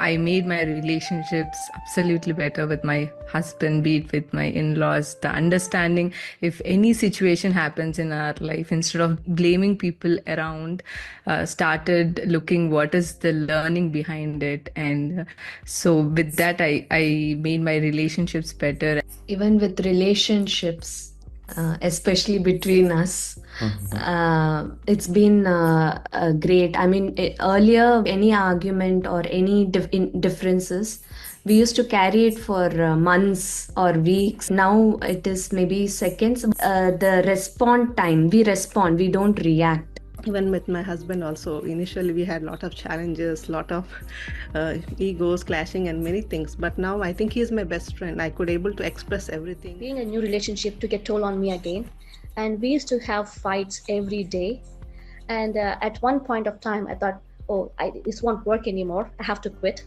I made my relationships absolutely better with my husband, be it with my in-laws, the understanding if any situation happens in our life, instead of blaming people around, started looking what is the learning behind it. And so with that, I made my relationships better. Even with relationships, especially between us, it's been great. I mean, earlier, any argument or any differences, we used to carry it for months or weeks. Now it is maybe seconds. The respond time, we respond, we don't react. Even with my husband also, initially we had a lot of challenges, lot of egos clashing and many things, but now I think he is my best friend. I could able to express everything. Being a new relationship took a toll on me again, and we used to have fights every day. And at one point of time I thought, oh, this won't work anymore, I have to quit.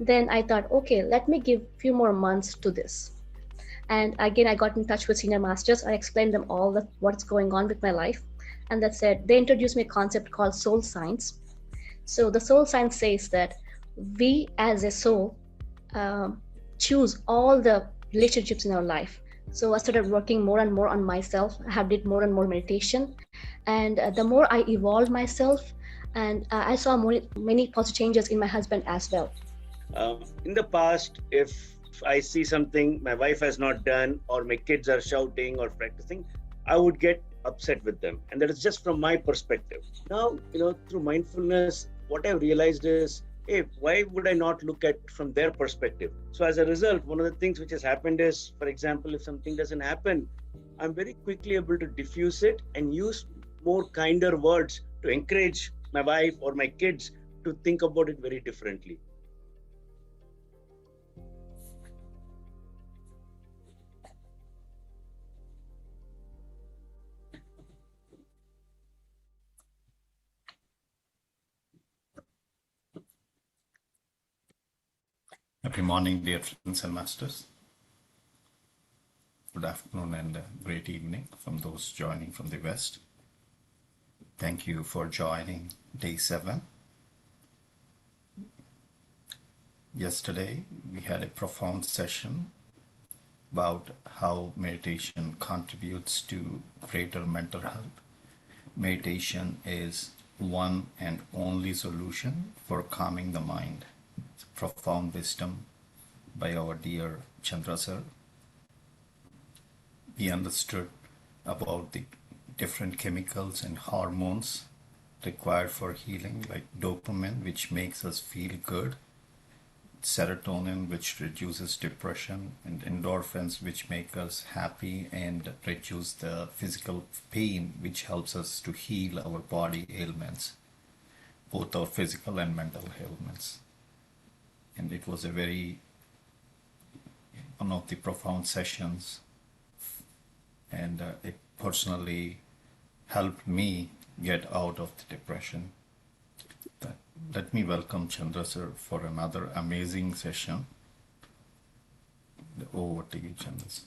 Then I thought, okay, let me give a few more months to this. And again, I got in touch with senior masters. I explained them all what's going on with my life. And that said, they introduced me a concept called soul science. So the soul science says that we as a soul choose all the relationships in our life. So I started working more and more on myself. I have did more and more meditation. And the more I evolved myself, and I saw many positive changes in my husband as well. In the past, if I see something my wife has not done, or my kids are shouting or practicing, I would get upset with them. And that is just from my perspective. Now, through mindfulness, what I've realized is, hey, why would I not look at from their perspective? So as a result, one of the things which has happened is, for example, if something doesn't happen, I'm very quickly able to diffuse it and use more kinder words to encourage my wife or my kids to think about it very differently. Happy morning, dear friends and masters. Good afternoon and great evening from those joining from the West. Thank you for joining day 7. Yesterday, we had a profound session about how meditation contributes to greater mental health. Meditation is one and only solution for calming the mind. Profound wisdom by our dear Chandra sir. We understood about the different chemicals and hormones required for healing, like dopamine, which makes us feel good, serotonin, which reduces depression, and endorphins, which make us happy and reduce the physical pain, which helps us to heal our body ailments, both our physical and mental ailments. And it was one of the profound sessions, and it personally helped me get out of the depression. Let me welcome Chandra sir for another amazing session. Over to you, Chandra sir.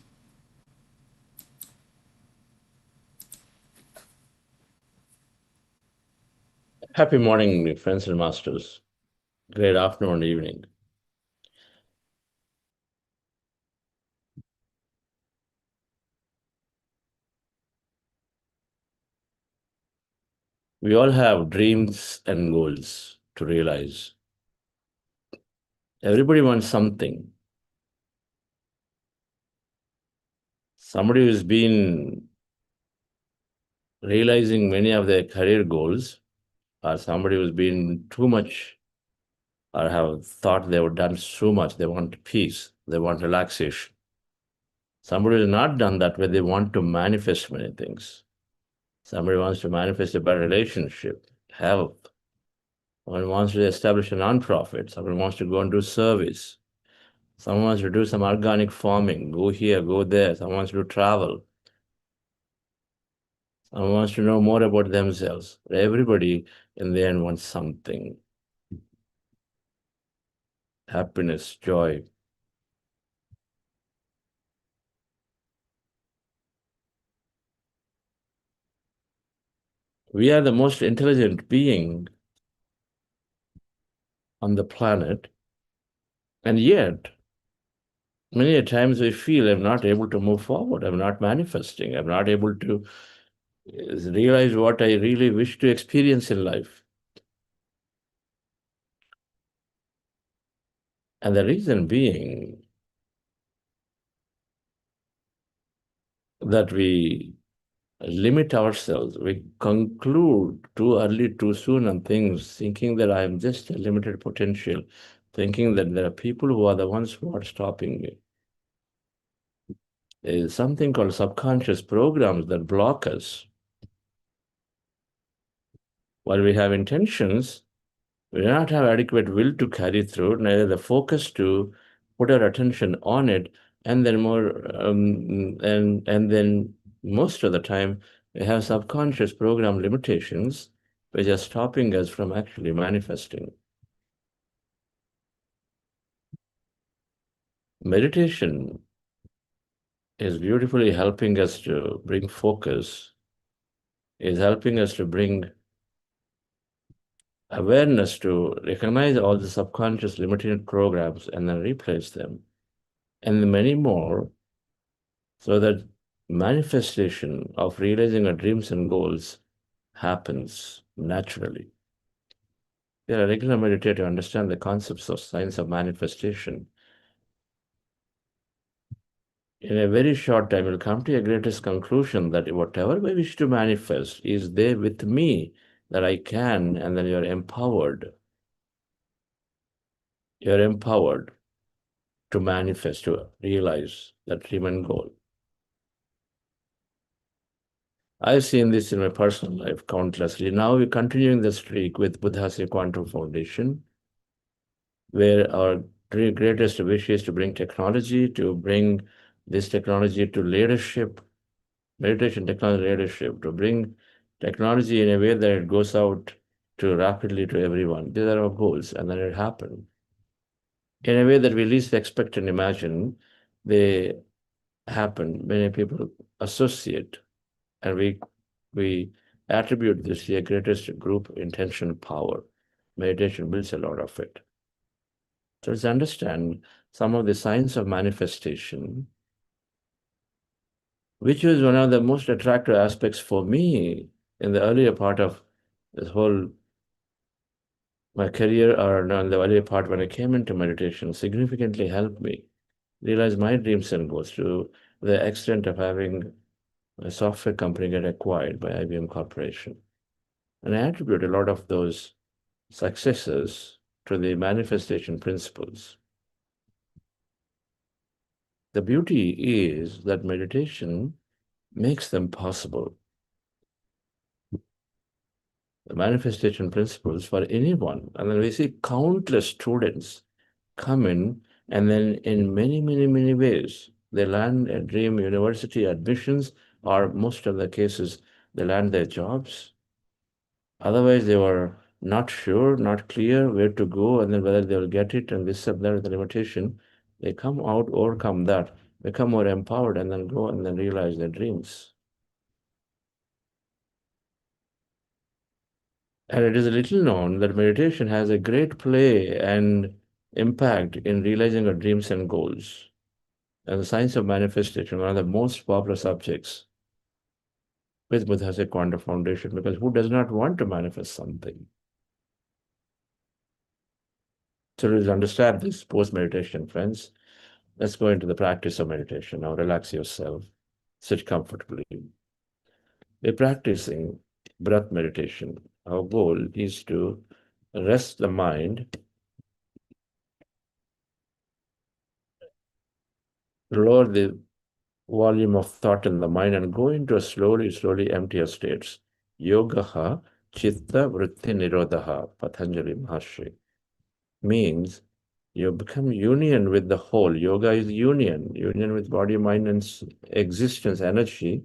Happy morning, friends and masters. Great afternoon and evening. We all have dreams and goals to realize. Everybody wants something. Somebody who's been realizing many of their career goals, or somebody who's been too much, or have thought they have done so much, they want peace, they want relaxation. Somebody who's not done that way, they want to manifest many things. Somebody wants to manifest a better relationship, health. Someone wants to establish a nonprofit. Someone wants to go and do service. Someone wants to do some organic farming, go here, go there. Someone wants to travel. Someone wants to know more about themselves. Everybody in the end wants something. Happiness, joy. We are the most intelligent being on the planet, And yet, many a times we feel I'm not able to move forward, I'm not manifesting, I'm not able to realize what I really wish to experience in life. And the reason being that we limit ourselves, we conclude too early, too soon on things, thinking that I am just a limited potential, thinking that there are people who are the ones who are stopping me. There is something called subconscious programs that block us. While we have intentions, we do not have adequate will to carry through, neither the focus to put our attention on it, and then and then most of the time we have subconscious program limitations which are stopping us from actually manifesting. Meditation is beautifully helping us to bring focus, is helping us to bring awareness to recognize all the subconscious limited programs and then replace them, and many more, so that manifestation of realizing our dreams and goals happens naturally. If you're a regular meditator, understand the concepts of science of manifestation. In a very short time, you'll come to a greatest conclusion that whatever I wish to manifest is there with me, that I can, and then you're empowered. You're empowered to manifest, to realize that dream and goal. I've seen this in my personal life countlessly. Now we're continuing the streak with Buddhasya Quantum Foundation, where our greatest wish is to bring technology, to bring this technology to leadership, meditation technology leadership, to bring technology in a way that it goes out to rapidly to everyone. These are our goals, and then it happened. In a way that we least expect and imagine, they happen. Many people associate, and we attribute this to a greatest group intention power. Meditation builds a lot of it. So let's understand some of the science of manifestation, which was one of the most attractive aspects for me in the earlier part of this whole my career, or in the earlier part when I came into meditation, significantly helped me realize my dreams and goals to the extent of having a software company get acquired by IBM Corporation. And I attribute a lot of those successes to the manifestation principles. The beauty is that meditation makes them possible. The manifestation principles for anyone. And then we see countless students come in, and then in many, many, many ways, they land at dream university admissions, or most of the cases, they land their jobs. Otherwise, they were not sure, not clear where to go, and then whether they will get it, and this and that is the limitation. They come out, overcome that, become more empowered, and then go and then realize their dreams. And it is little known that meditation has a great play and impact in realizing our dreams and goals. And the science of manifestation, one of the most popular subjects with Buddhasya Quantum Foundation, because who does not want to manifest something? So let's understand this post-meditation, friends. Let's go into the practice of meditation. Now relax yourself, sit comfortably. We're practicing breath meditation. Our goal is to rest the mind, lower the volume of thought in the mind, and go into a slowly emptier states. Yogaha chitta vritti nirodha, Patanjali Maharshi, means you become union with the whole. Yoga is union with body, mind, and existence, energy.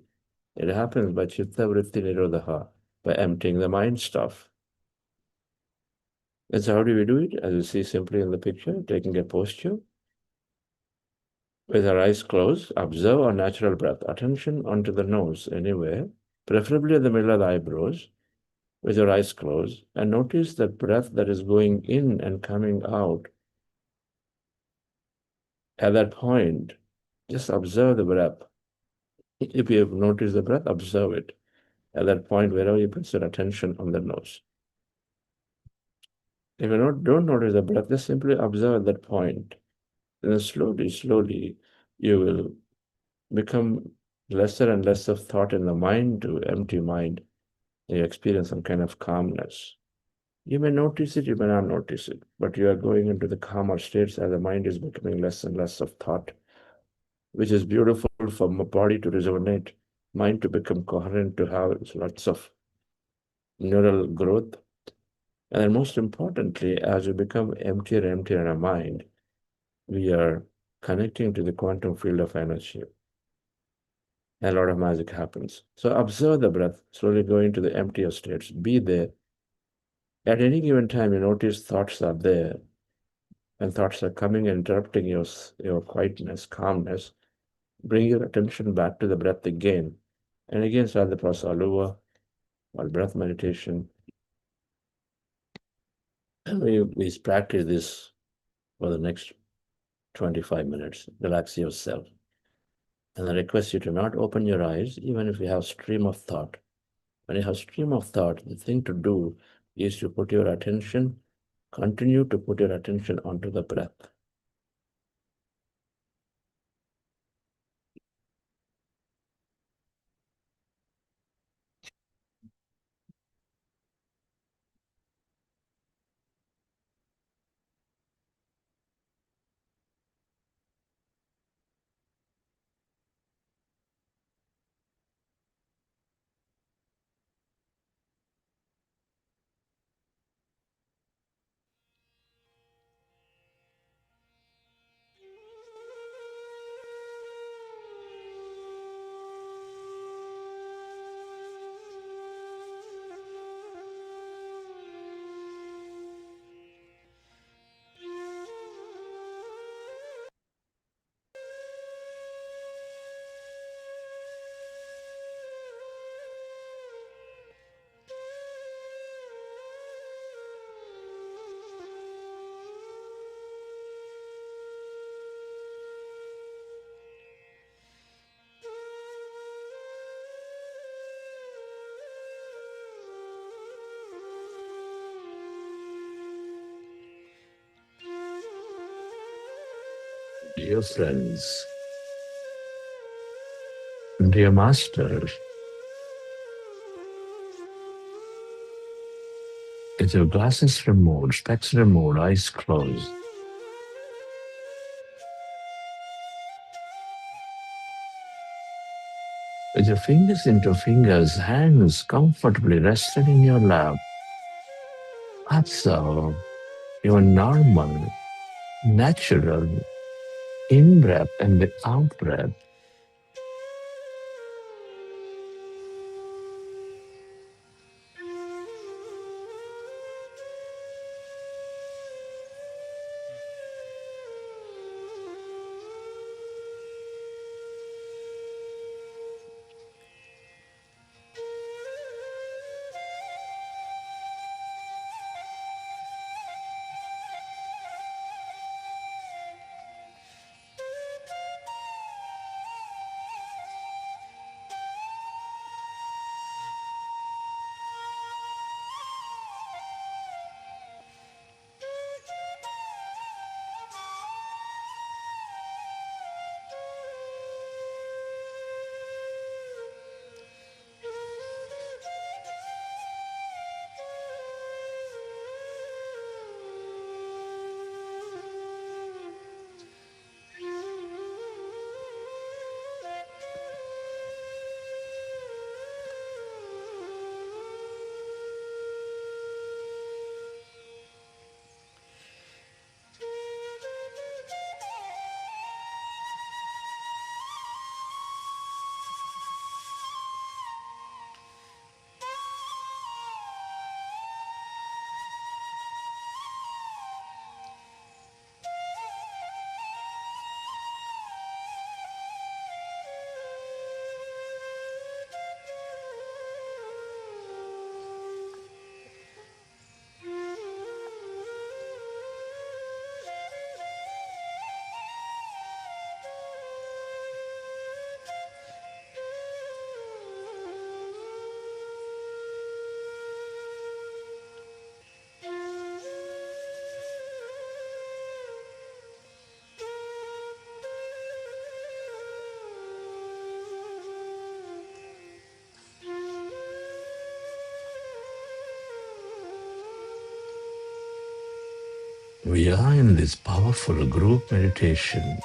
It happens by chitta vritti nirodha, by emptying the mind stuff. That's how do we do it? As you see simply in the picture, taking a posture. With our eyes closed, observe our natural breath. Attention onto the nose anywhere, preferably in the middle of the eyebrows, with your eyes closed, and notice that breath that is going in and coming out At that point, just observe the breath. If you have noticed the breath, observe it. At that point, wherever you put your attention on the nose. If you don't notice the breath, just simply observe at that point. And then slowly, you will become lesser and less of thought in the mind to empty mind. You experience some kind of calmness. You may notice it, you may not notice it, but you are going into the calmer states as the mind is becoming less and less of thought, which is beautiful for my body to resonate, mind to become coherent, to have lots of neural growth. And then most importantly, as we become emptier and emptier in our mind, we are connecting to the quantum field of energy. And a lot of magic happens. So observe the breath, slowly going to the emptier states. Be there. At any given time, you notice thoughts are there. And thoughts are coming and interrupting your quietness, calmness. Bring your attention back to the breath again. And again, start the process all over, or breath meditation. And we practice this for the next 25 minutes. Relax yourself. And I request you to not open your eyes, even if you have stream of thought. When you have stream of thought, the thing to do is to put your attention, continue to put your attention onto the breath. Dear friends, dear master, with your glasses removed, specs removed, eyes closed, with your fingers into fingers, hands comfortably rested in your lap, observe your normal, natural in-breath and the out-breath. We are in this powerful group meditation.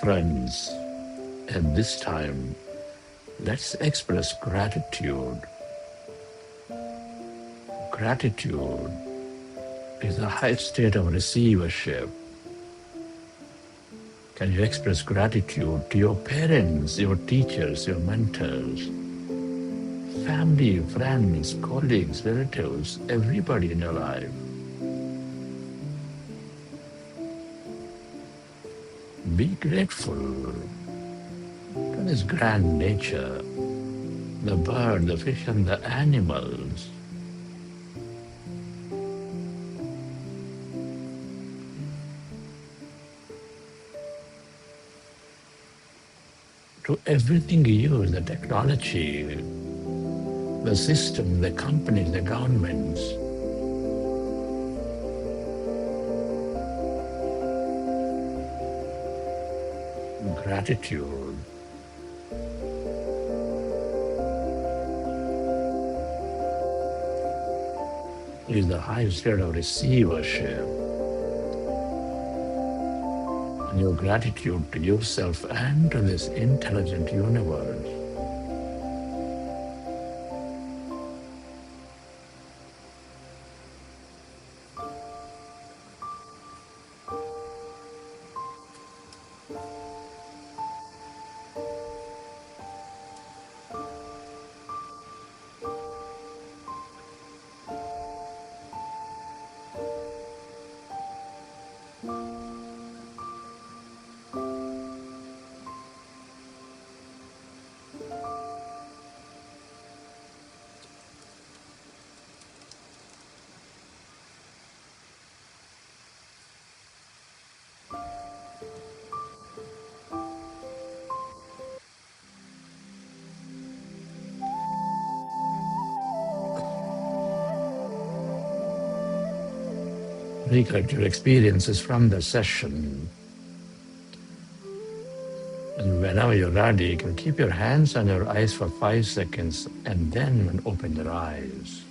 Friends, at this time, let's express gratitude. Gratitude is a high state of receivership. Can you express gratitude to your parents, your teachers, your mentors, family, friends, colleagues, relatives, everybody in your life? Be grateful to this grand nature, the bird, the fish, and the animals. To everything you use, the technology, the system, the companies, the governments. Gratitude is the highest state of receivership. And your gratitude to yourself and to this intelligent universe. Recollect your experiences from the session. And whenever you're ready, you can keep your hands on your eyes for 5 seconds and then open your eyes.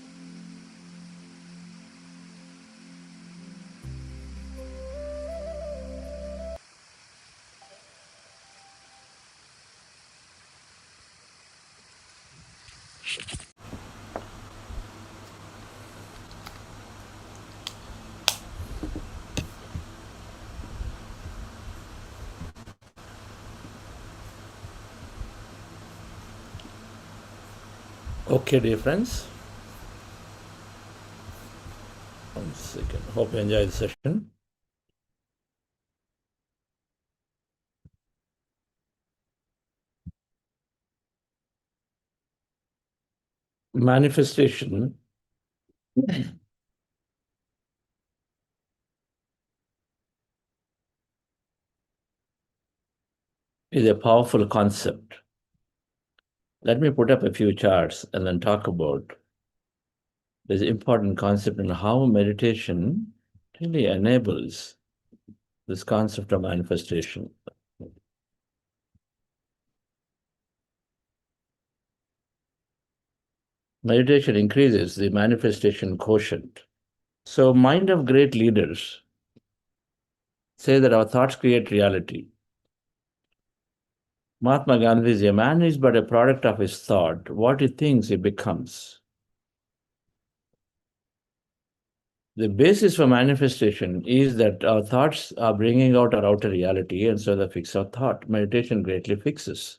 Okay, dear friends. 1 second. Hope you enjoy the session. Manifestation is a powerful concept. Let me put up a few charts and then talk about this important concept and how meditation really enables this concept of manifestation. Meditation increases the manifestation quotient. So, mind of great leaders say that our thoughts create reality. Mahatma Gandhi is a man is but a product of his thought. What he thinks, he becomes. The basis for manifestation is that our thoughts are bringing out our outer reality, and so they fix our thought. Meditation greatly fixes.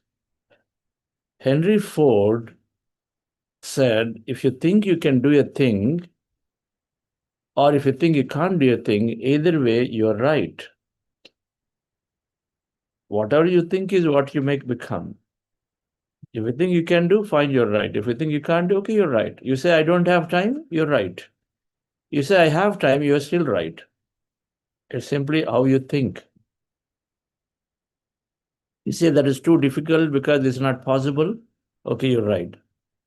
Henry Ford said, if you think you can do a thing, or if you think you can't do a thing, either way, you're right. Whatever you think is what you make become. If you think you can do, fine, you're right. If you think you can't do, okay, you're right. You say, I don't have time, you're right. You say, I have time, you're still right. It's simply how you think. You say that is too difficult because it's not possible, okay, you're right.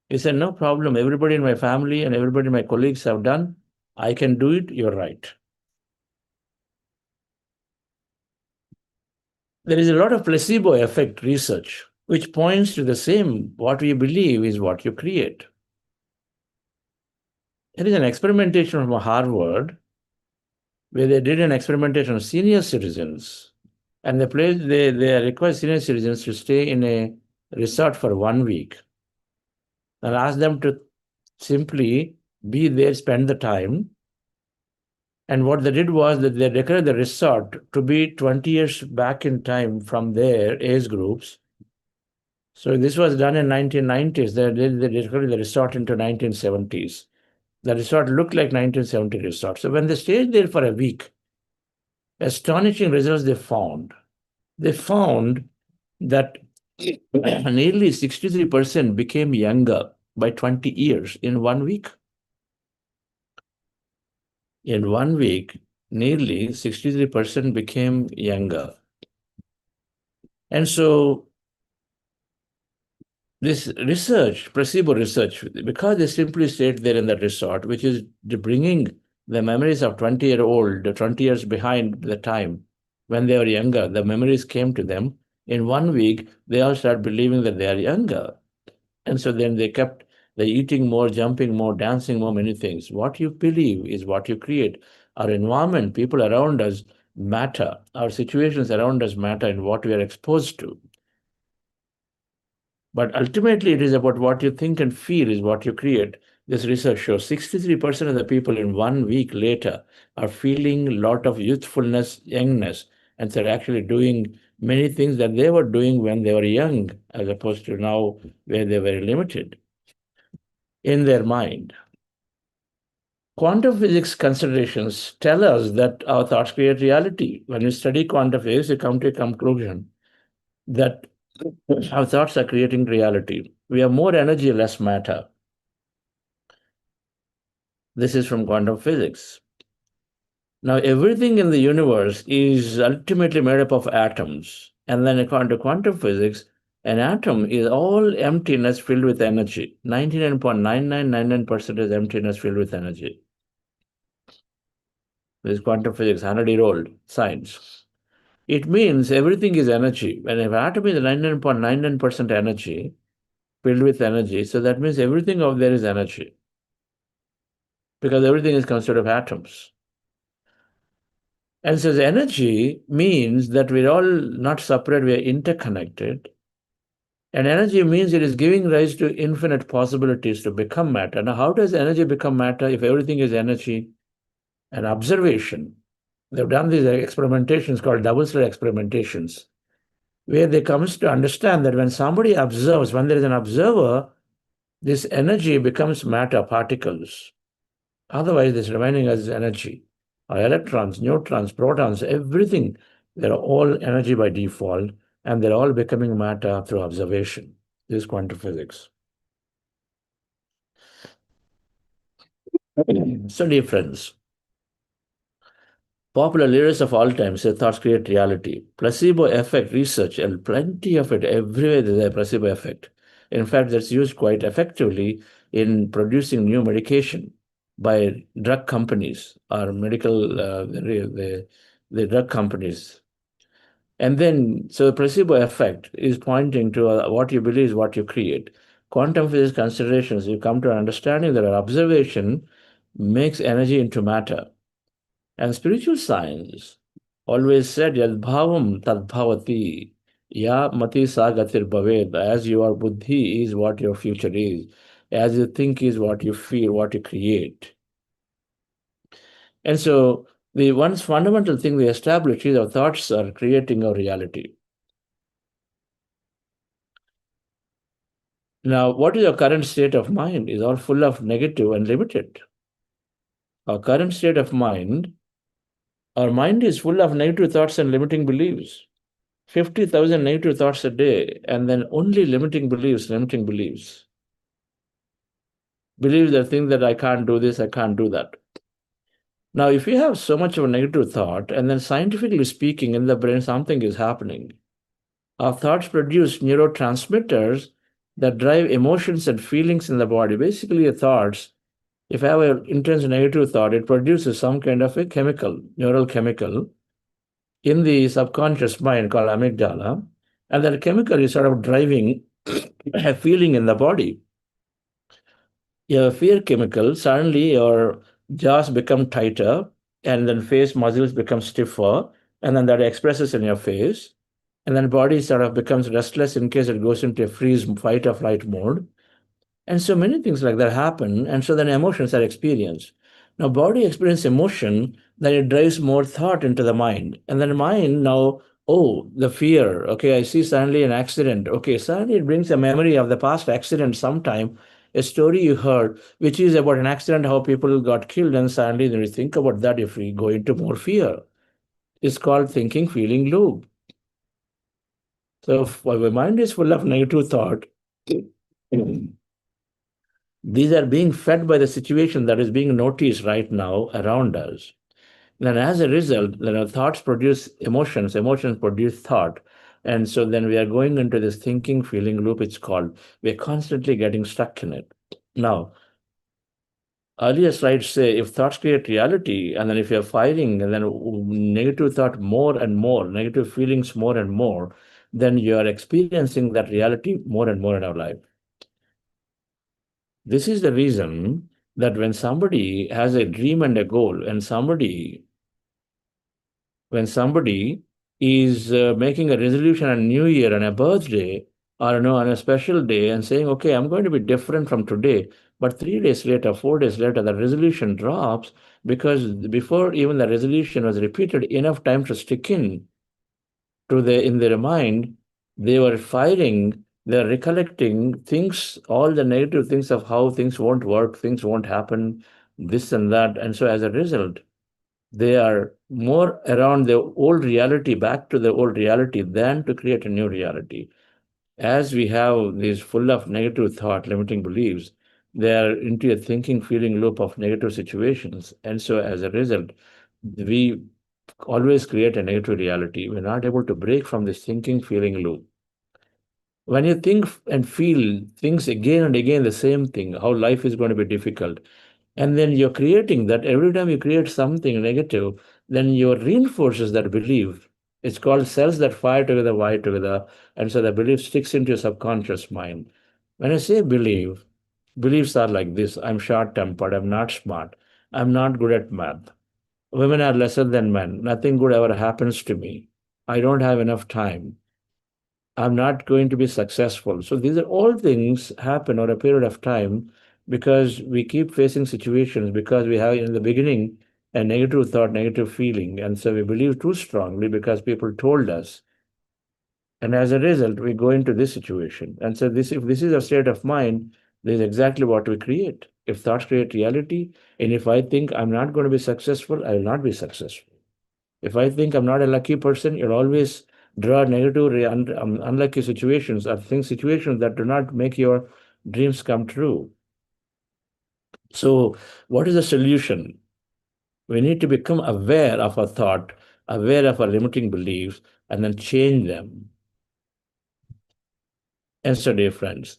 You say, no problem, everybody in my family and everybody my colleagues have done, I can do it, you're right. There is a lot of placebo effect research, which points to the same, what we believe is what you create. There is an experimentation from Harvard where they did an experimentation on senior citizens And they request senior citizens to stay in a resort for 1 week and ask them to simply be there, spend the time. And what they did was that they decorated the resort to be 20 years back in time from their age groups. So this was done in 1990s. They decorated the resort into 1970s. The resort looked like 1970 resort. So when they stayed there for a week, astonishing results they found. They found that nearly 63% became younger by 20 years in 1 week. In 1 week, nearly 63% became younger. And so this research, placebo research, because they simply stayed there in that resort, which is bringing the memories of 20-year-old, 20 years behind the time when they were younger, the memories came to them. In 1 week, they all start believing that they are younger. And so then they eating more, jumping more, dancing more, many things. What you believe is what you create. Our environment, people around us matter. Our situations around us matter in what we are exposed to. But ultimately, it is about what you think and feel is what you create. This research shows 63% of the people in 1 week later are feeling a lot of youthfulness, youngness, and they're actually doing many things that they were doing when they were young, as opposed to now where they were limited in their mind. Quantum physics considerations tell us that our thoughts create reality. When you study quantum physics, you come to a conclusion that our thoughts are creating reality. We have more energy, less matter. This is from quantum physics. Now, everything in the universe is ultimately made up of atoms. And then according to quantum physics, an atom is all emptiness filled with energy. 99.9999% is emptiness filled with energy. This is quantum physics, 100-year-old science. It means everything is energy. When an atom is 99.99% energy, filled with energy, so that means everything out there is energy. Because everything is considered of atoms. And so the energy means that we're all not separate, we are interconnected. And energy means it is giving rise to infinite possibilities to become matter. Now, how does energy become matter if everything is energy? An observation. They've done these experimentations called double-slit experimentations, where they comes to understand that when somebody observes, when there is an observer, this energy becomes matter, particles. Otherwise, this remaining as energy. Our electrons, neutrons, protons, everything, they're all energy by default, and they're all becoming matter through observation. This is quantum physics. So, dear friends, popular leaders of all time say thoughts create reality. Placebo effect research, and plenty of it everywhere there's a placebo effect. In fact, that's used quite effectively in producing new medication by drug companies or medical, the drug companies. And then, so the placebo effect is pointing to what you believe is what you create. Quantum physics considerations, you come to an understanding that our observation makes energy into matter. And spiritual science always said, Yad bhavam tad bhavati, ya mati sa gatir bhaved. As your buddhi is what your future is. As you think is what you feel, what you create. And so the one fundamental thing we establish is our thoughts are creating our reality. Now, what is our current state of mind is all full of negative and limited. Our current state of mind, our mind is full of negative thoughts and limiting beliefs. 50,000 negative thoughts a day, and then only limiting beliefs. Beliefs that think that I can't do this, I can't do that. Now, if you have so much of a negative thought, and then scientifically speaking, in the brain, something is happening. Our thoughts produce neurotransmitters that drive emotions and feelings in the body. Basically, your thoughts, if I have an intense negative thought, it produces some kind of a chemical, neural chemical, in the subconscious mind called amygdala, and that chemical is sort of driving a feeling in the body. You have a fear chemical, suddenly your jaws become tighter, and then face muscles become stiffer, and then that expresses in your face, and then body sort of becomes restless in case it goes into a freeze, fight or flight mode. And so many things like that happen, and so then emotions are experienced. Now, body experiences emotion, then it drives more thought into the mind. And then the mind now, oh, the fear. Okay, I see suddenly an accident. Okay, suddenly it brings a memory of the past accident sometime, a story you heard, which is about an accident, how people got killed, and suddenly then you think about that if we go into more fear. It's called thinking, feeling loop. So if our mind is full of negative thought, these are being fed by the situation that is being noticed right now around us. And as a result, thoughts produce emotions, emotions produce thought. And so then we are going into this thinking, feeling loop, it's called. We're constantly getting stuck in it. Now, earlier slides say if thoughts create reality, and then if you're firing, and then negative thought more and more, negative feelings more and more, then you're experiencing that reality more and more in our life. This is the reason that when somebody has a dream and a goal, and when somebody is making a resolution on New Year and a birthday, or on a special day, and saying, "Okay, I'm going to be different from today," but 3 days later, 4 days later, the resolution drops because before even the resolution was repeated enough time to stick in their mind, they were firing, they're recollecting things, all the negative things of how things won't work, things won't happen, this and that. And so as a result, they are more around the old reality, back to the old reality, than to create a new reality. As we have these full of negative thought, limiting beliefs, they are into a thinking, feeling loop of negative situations. And so as a result, we always create a negative reality. We're not able to break from this thinking, feeling loop. When you think and feel things again and again, the same thing, how life is going to be difficult, and then you're creating that, every time you create something negative, then you reinforces that belief. It's called cells that fire together, wire together. And so the belief sticks into your subconscious mind. When I say belief, beliefs are like this: I'm short tempered, I'm not smart, I'm not good at math. Women are lesser than men. Nothing good ever happens to me. I don't have enough time. I'm not going to be successful. So these are all things happen over a period of time because we keep facing situations, because we have in the beginning a negative thought, negative feeling. And so we believe too strongly because people told us. And as a result, we go into this situation. And so if this is a state of mind, this is exactly what we create. If thoughts create reality, and if I think I'm not going to be successful, I will not be successful. If I think I'm not a lucky person, you'll always draw negative, unlucky situations, or situations that do not make your dreams come true. So, what is the solution? We need to become aware of our thought, aware of our limiting beliefs, and then change them. And so, dear friends,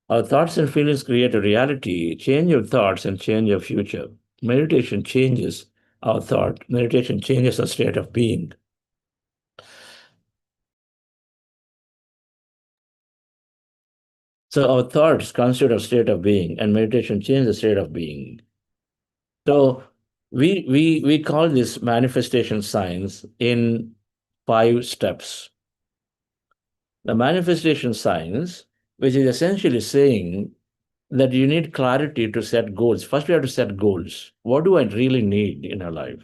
our thoughts and feelings create a reality. Change your thoughts and change your future. Meditation changes our thought. Meditation changes our state of being. So our thoughts constitute a state of being, and meditation changes the state of being. So we call this manifestation science in 5 steps. The manifestation science, which is essentially saying that you need clarity to set goals. First, we have to set goals. What do I really need in our life?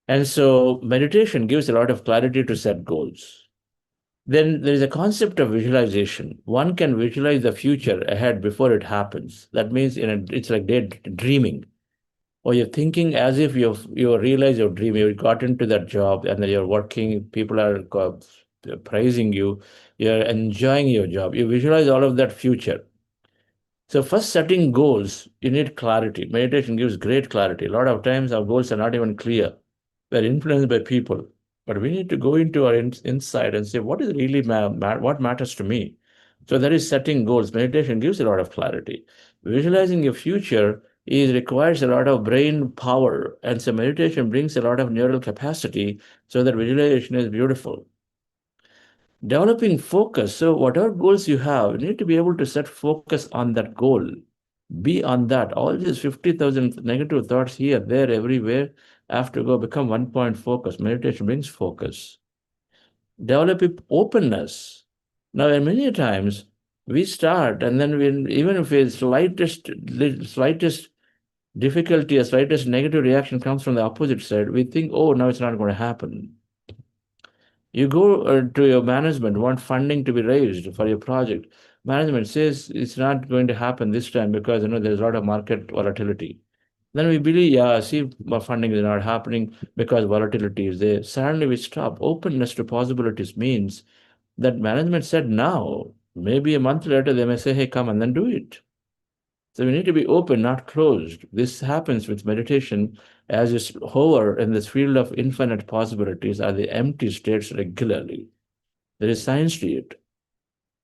And so meditation gives a lot of clarity to set goals. Then there is a concept of visualization. One can visualize the future ahead before it happens. That means it's like dreaming, or you're thinking as if you realize your dream. You got into that job and then you're working. People are praising you. You're enjoying your job. You visualize all of that future. So first, setting goals, you need clarity. Meditation gives great clarity. A lot of times our goals are not even clear. We're influenced by people. But we need to go into our inside and say, what is really what matters to me? So that is setting goals. Meditation gives a lot of clarity. Visualizing your future requires a lot of brain power. And so meditation brings a lot of neural capacity so that visualization is beautiful. Developing focus. So whatever goals you have, you need to be able to set focus on that goal. Be on that. All these 50,000 negative thoughts here, there, everywhere have to go become 1 point focus. Meditation brings focus. Develop openness. Now, many times we start, and then even if it's slightest difficulty, a slightest negative reaction comes from the opposite side, we think, oh, now it's not going to happen. You go to your management, want funding to be raised for your project. Management says it's not going to happen this time because there's a lot of market volatility. Then we believe, yeah, see, funding is not happening because volatility is there. Suddenly we stop. Openness to possibilities means that management said now, maybe a month later they may say, hey, come and then do it. So we need to be open, not closed. This happens with meditation as you hover in this field of infinite possibilities are the empty states regularly. There is science to it.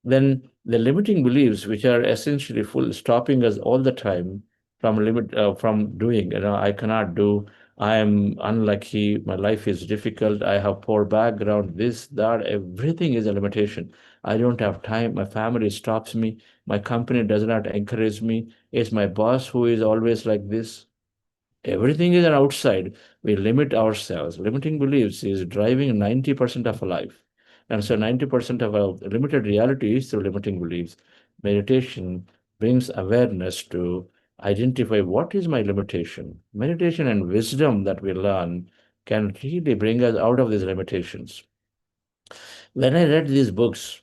Then the limiting beliefs, which are essentially stopping us all the time from doing. I cannot do. I am unlucky. My life is difficult. I have poor background. This, that, everything is a limitation. I don't have time. My family stops me. My company does not encourage me. It's my boss who is always like this. Everything is an outside. We limit ourselves. Limiting beliefs is driving 90% of our life. And so 90% of our limited reality is through limiting beliefs. Meditation brings awareness to identify what is my limitation. Meditation and wisdom that we learn can really bring us out of these limitations. When I read these books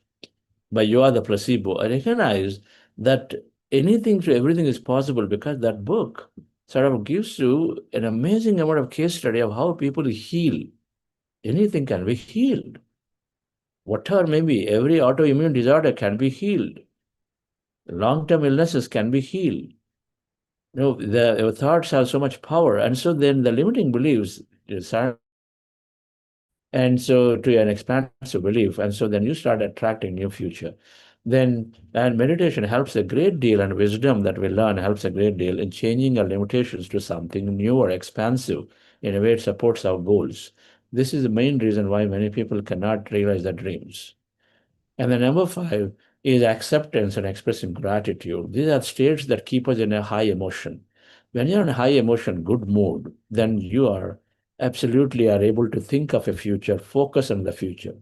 by You Are the Placebo, I recognized that anything to everything is possible because that book sort of gives you an amazing amount of case study of how people heal. Anything can be healed. Whatever may be, every autoimmune disorder can be healed. Long-term illnesses can be healed. The thoughts have so much power. And so then the limiting beliefs and so to an expansive belief. And so then you start attracting new future. And meditation helps a great deal, and wisdom that we learn helps a great deal in changing our limitations to something new or expansive in a way it supports our goals. This is the main reason why many people cannot realize their dreams. And the number 5 is acceptance and expressing gratitude. These are states that keep us in a high emotion. When you're in a high emotion, good mood, then you are absolutely are able to think of a future, focus on the future.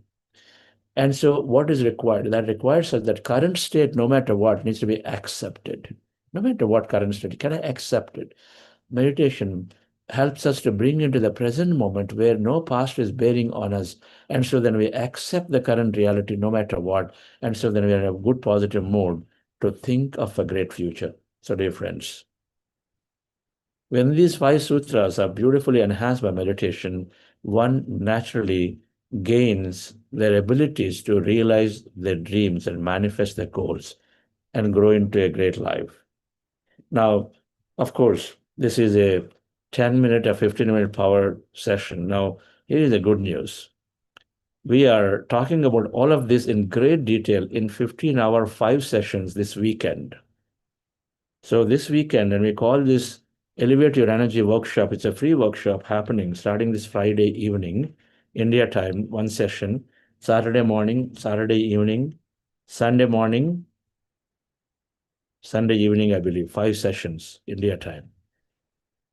And so what is required? That requires us that current state, no matter what, needs to be accepted. No matter what current state, can I accept it? Meditation helps us to bring into the present moment where no past is bearing on us. And so then we accept the current reality no matter what. And so then we are in a good positive mood to think of a great future. So dear friends, when these 5 sutras are beautifully enhanced by meditation, one naturally gains their abilities to realize their dreams and manifest their goals and grow into a great life. Now, of course, this is a 10-minute or 15-minute power session. Now, here is the good news. We are talking about all of this in great detail in 15-hour 5 sessions this weekend. So this weekend, and we call this Elevate Your Energy Workshop. It's a free workshop happening starting this Friday evening, India time, 1 session, Saturday morning, Saturday evening, Sunday morning, Sunday evening, I believe, 5 sessions, India time.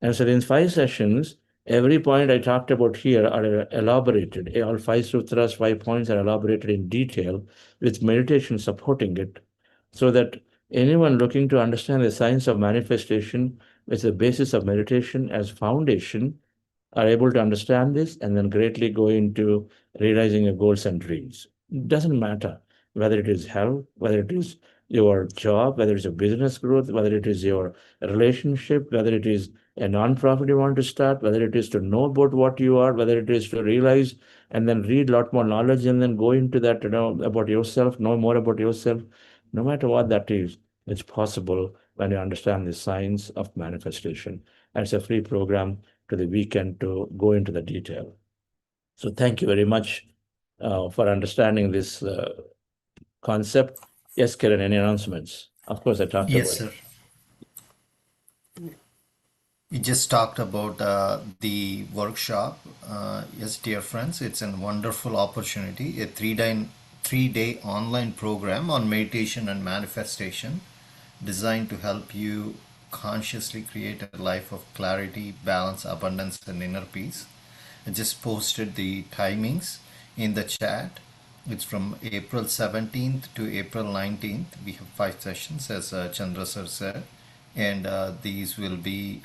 And so in 5 sessions, every point I talked about here are elaborated. All 5 sutras, 5 points are elaborated in detail with meditation supporting it, so that anyone looking to understand the science of manifestation with the basis of meditation as foundation are able to understand this and then greatly go into realizing your goals and dreams. It doesn't matter whether it is health, whether it is your job, whether it's your business growth, whether it is your relationship, whether it is a non-profit you want to start, whether it is to know about what you are, whether it is to realize and then read a lot more knowledge and then go into that, about yourself, know more about yourself. No matter what that is, it's possible when you understand the science of manifestation. And it's a free program to the weekend to go into the detail. So thank you very much for understanding this concept. Yes, Kiran, any announcements? Of course, I talked Yes, about sir. We just talked about the workshop. Yes, dear friends, it's a wonderful opportunity, a three-day online program on meditation and manifestation. designed to help you consciously create a life of clarity, balance, abundance, and inner peace. I just posted the timings in the chat. It's from April 17th to April 19th. We have 5 sessions, as Chandra sir said, and these will be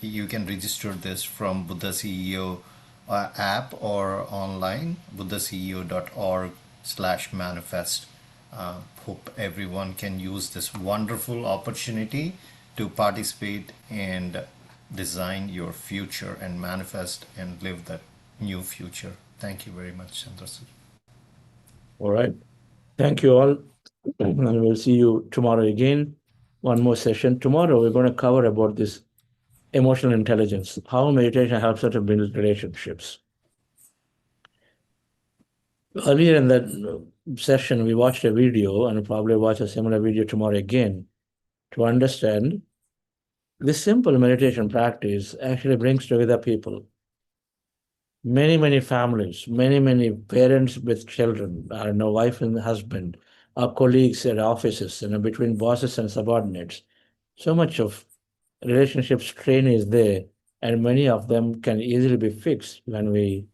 you can register this from Buddha CEO app or online, buddhaceo.org/manifest. Hope everyone can use this wonderful opportunity to participate and design your future and manifest and live that new future. Thank you very much, Chandra sir. All right. Thank you all. And we'll see you tomorrow again. One more session. Tomorrow, we're going to cover about this emotional intelligence, how meditation helps us to build relationships. Earlier in that session, we watched a video, and we'll probably watch a similar video tomorrow again, to understand this simple meditation practice actually brings together people. Many families, many parents with children, wife and husband, our colleagues at offices, between bosses and subordinates. So much of relationship strain is there, and many of them can easily be fixed when we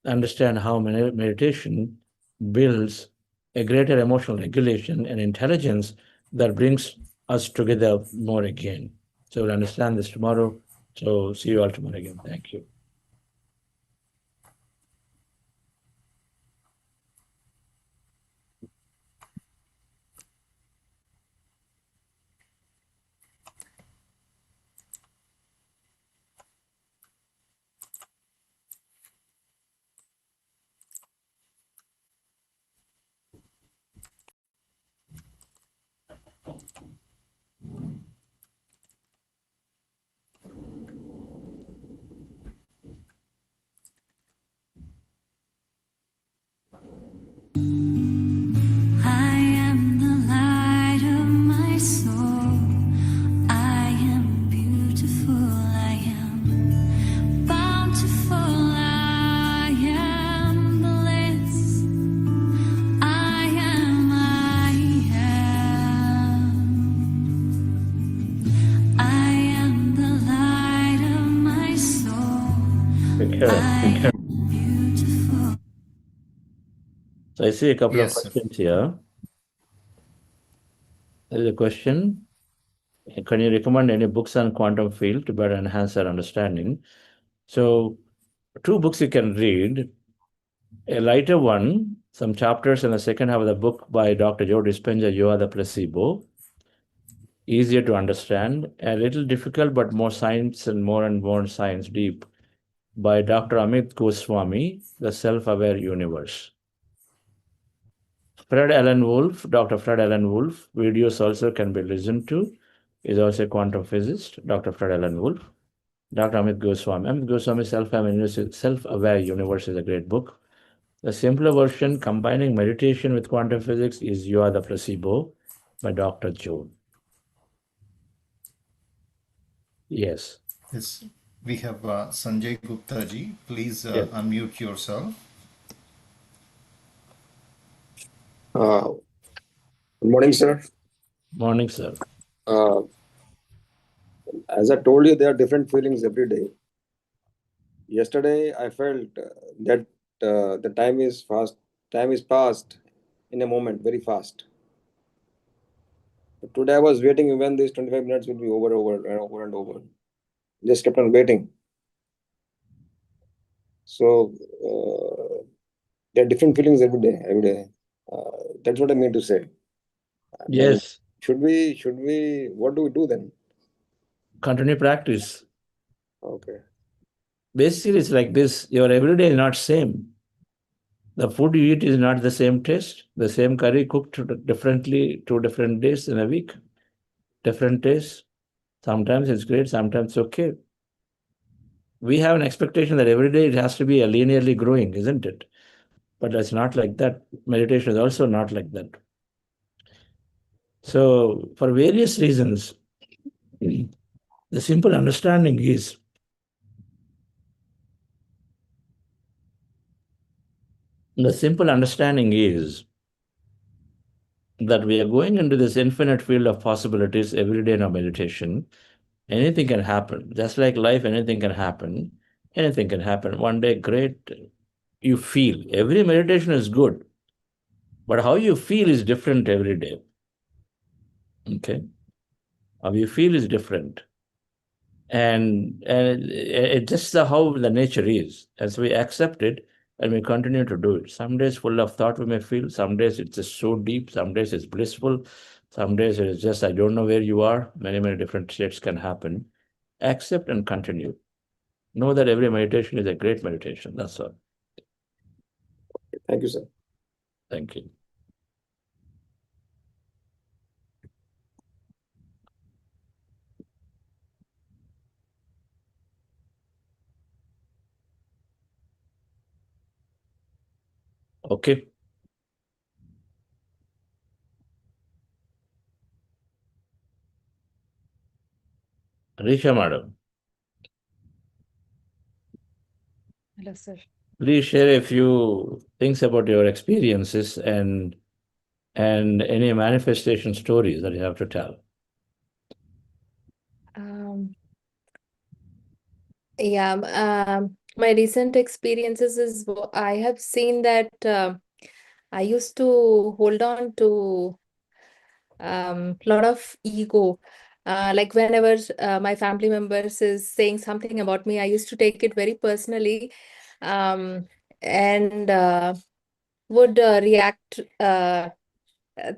understand how meditation builds a greater emotional regulation and intelligence that brings us together more again. So we'll understand this tomorrow. So see you all tomorrow again. Thank you. I am the light of my soul. I am beautiful. I am bountiful. I am bliss. I am. I am the light of my soul. Take care. Take care. Beautiful. So I see a couple Yes, of sir. questions here. There's a question. Can you recommend any books on quantum field to better enhance our understanding? So 2 books you can read. A lighter one, some chapters in the second half of the book by Dr. Joe Dispenza, You Are the Placebo. Easier to understand, a little difficult, but more science and more science deep, by Dr. Amit Goswami, The Self-Aware Universe. Fred Alan Wolf, Dr. Fred Alan Wolf, videos also can be listened to, is also a quantum physicist, Dr. Fred Alan Wolf. Dr. Amit Goswami. Amit Goswami's Self-Aware Universe is a great book. The simpler version, combining meditation with quantum physics, is You Are the Placebo by Dr. Joe. Yes. Yes. We have Sanjay Gupta ji. Please Yes. unmute yourself. Good morning, sir. Morning, sir. As I told you, there are different feelings every day. Yesterday, I felt that the time is fast. Time is passed in a moment, very fast. But today, I was waiting when these 25 minutes will be over. Just kept on waiting. So there are different feelings every day. That's what I mean to say. Yes. Should we? What do we do then? Continue practice. Okay. Basically, it's like this. Your everyday is not same. The food you eat is not the same taste. The same curry cooked differently 2 different days in a week. Different taste. Sometimes it's great, sometimes it's okay. We have an expectation that every day it has to be a linearly growing, isn't it? But it's not like that. Meditation is also not like that. So, for various reasons, the simple understanding is that we are going into this infinite field of possibilities every day in our meditation. Anything can happen. Just like life, anything can happen. Anything can happen. One day, great, you feel. Every meditation is good, but how you feel is different every day. Okay? How you feel is different. And it's just how the nature is. As we accept it, and we continue to do it. Some days full of thought we may feel, some days it's just so deep, some days it's blissful, some days it's just I don't know where you are. Many different states can happen. Accept and continue. Know that every meditation is a great meditation. That's all. Thank you, sir. Thank you. Okay. Risha madam, Hello, sir. please share a few things about your experiences and any manifestation stories that you have to tell. My recent experiences is I have seen that I used to hold on to lot of ego. Like whenever my family members is saying something about me, I used to take it very personally, and would react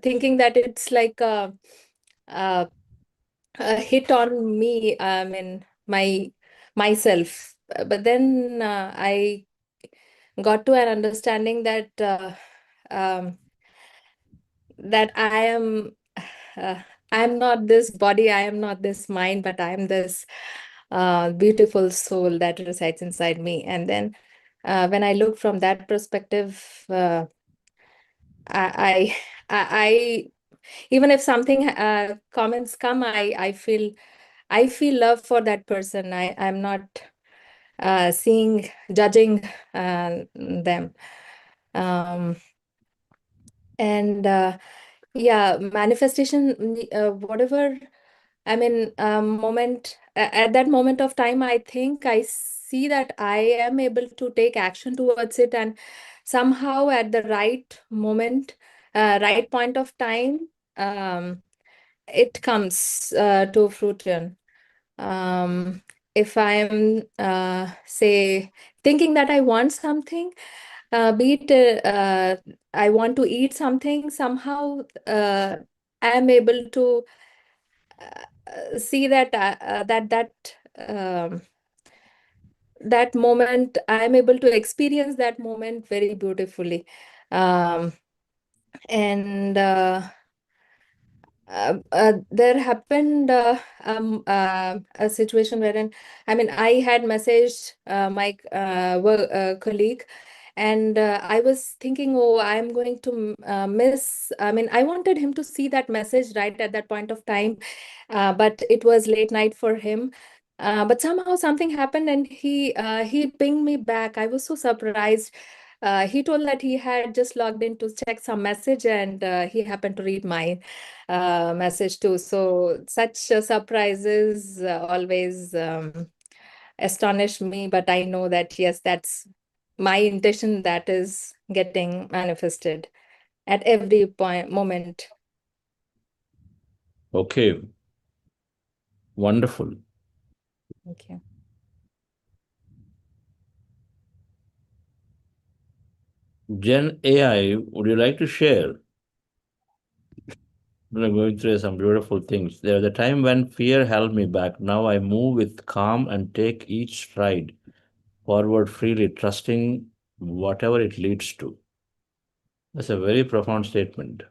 thinking that it's like a hit on me, I mean myself. But then I got to an understanding that that I am not this body, I am not this mind, but I am this beautiful soul that resides inside me. And then when I look from that perspective, I, I even if something comments come, I feel love for that person. I'm not judging them. And yeah, manifestation, whatever, I mean, at that moment of time, I think I see that I am able to take action towards it, and somehow at the right moment, right point of time, it comes to fruition. If I am, say, thinking that I want something, be it I want to eat something, somehow I am able to see that that moment, I am able to experience that moment very beautifully. And there happened a situation wherein, I mean, I had messaged my colleague, and I was thinking, oh, I'm going to miss. I mean, I wanted him to see that message right at that point of time, but it was late night for him. But somehow something happened, and he pinged me back. I was so surprised. He told that he had just logged in to check some message, and he happened to read my message too. So such surprises always astonish me, but I know that yes, that's my intention that is getting manifested at every moment. Okay. Wonderful. Thank you. Gen AI, would you like to share? We're going through some beautiful things. There was a time when fear held me back. Now I move with calm and take each stride forward freely, trusting whatever it leads to. That's a very profound statement.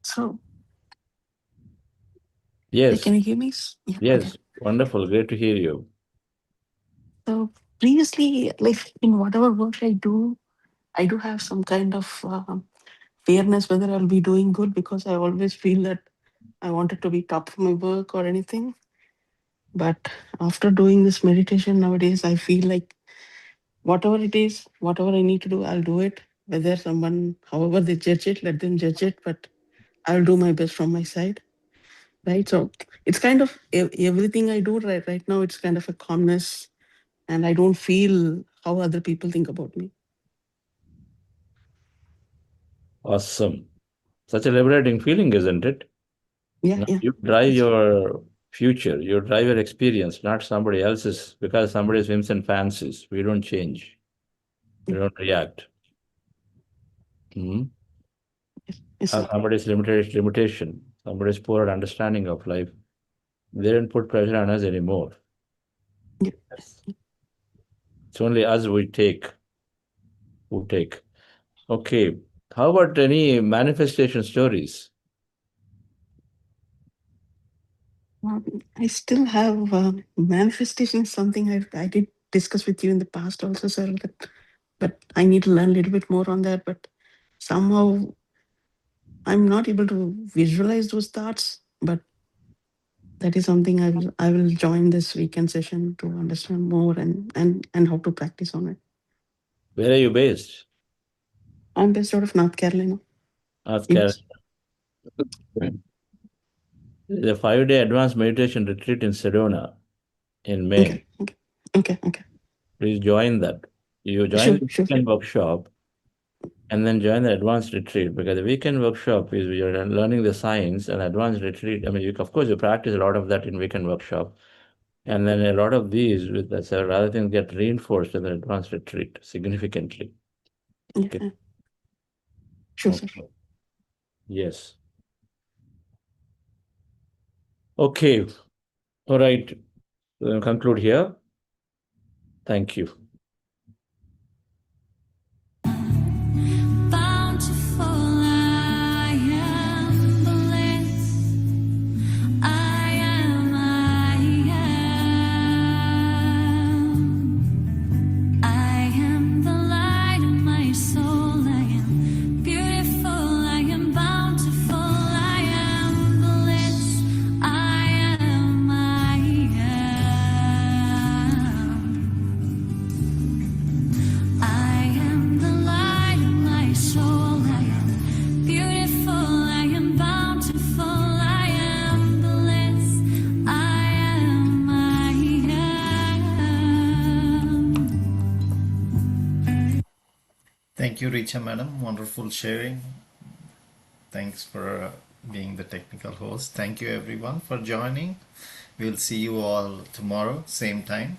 So, Yes. can you hear me? Yeah, Yes. okay. Wonderful. Great to hear you. So previously, like in whatever work I do have some kind of fairness whether I'll be doing good, because I always feel that I wanted to be top of my work or anything. But after doing this meditation nowadays, I feel like whatever it is, whatever I need to do, I'll do it. Whether someone, however they judge it, let them judge it, but I'll do my best from my side. Right. So it's kind of everything I do right now, it's kind of a calmness, and I don't feel how other people think about me. Awesome. Such a liberating feeling, isn't it? Yeah, Now yeah. you drive your future, you drive your experience, not somebody else's, because somebody's whims and fancies. We don't change. We don't react. Hmm? Yes, sir. Somebody's limitation, somebody's poor understanding of life. They don't put pressure on us anymore. Yes. It's only us who take. Okay. How about any manifestation stories? I still have manifestation, something I did discuss with you in the past also, sir. But I need to learn a little bit more on that. But somehow I'm not able to visualize those thoughts. But that is something I will join this weekend session to understand more and how to practice on it. Where are you based? I'm based out of North Carolina. North Yes. Carolina. There's a 5-day advanced meditation retreat in Sedona in May. Okay. Please join that. You join Sure, the sure. weekend workshop and then join the advanced retreat, because the weekend workshop is you're learning the science, and advanced retreat, I mean, of course, you practice a lot of that in weekend workshop. And then a lot of these with several other things get reinforced in the advanced retreat significantly. Yeah. Okay. Sure, sir. Yes. Okay. All right. We'll conclude here. Thank you. Bountiful, I am bliss. I am, I am. I am the light of my soul. I am beautiful. I am bountiful. I am bliss. I am, I am. I am the light of my soul. I am beautiful. I am bountiful. I am bliss. I am, I am. Thank you, Richa Madam. Wonderful sharing. Thanks for being the technical host. Thank you, everyone, for joining. We'll see you all tomorrow, same time.